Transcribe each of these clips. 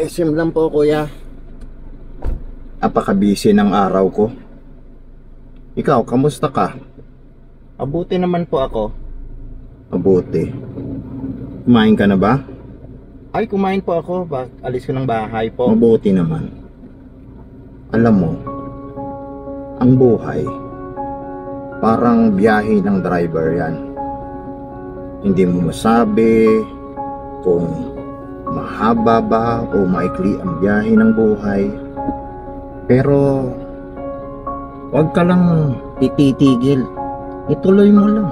SM lang po, kuya. Napaka-busy ng araw ko. Ikaw, kamusta ka? Mabuti naman po ako. Mabuti. Kumain ka na ba? Ay, kumain po ako. Alis ko ng bahay po. Mabuti naman. Alam mo, ang buhay, parang biyahe ng driver yan. Hindi mo masabi kung mahaba ba o maikli ang biyahe ng buhay. Pero huwag ka lang tititigil. Ituloy mo lang.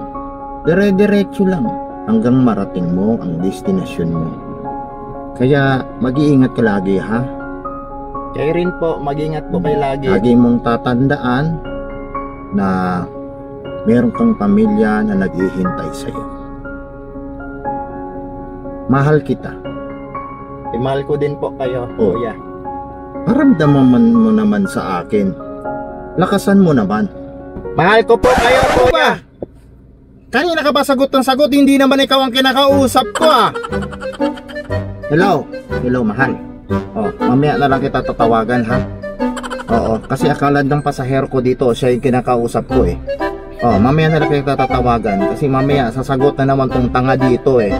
Dire-diretso lang hanggang marating mo ang destinasyon mo. Kaya mag-iingat ka lagi, ha? Kayo rin po, mag-ingat po kayo lagi. Lagi mong tatandaan na meron kang pamilya na naghihintay sa'yo. Mahal kita. Mahal ko din po kayo, Oh. kuya. Paramdaman mo naman sa akin. Lakasan mo naman. Mahal ko po kayo, kuya. Kanina ka ba sagot ng sagot? Hindi naman ikaw ang kinakausap ko, ah. Hello? Hello, mahal. Oh, mamaya na lang kita tatawagan, ha? Oo, kasi akala ng pasahero ko dito, siya yung kinakausap ko, eh. Oh, mamaya na lang kita tatawagan kasi mamaya sasagot na naman tong tanga dito, eh.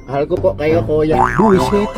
Mahal ko po kayo, kuya. Buisit.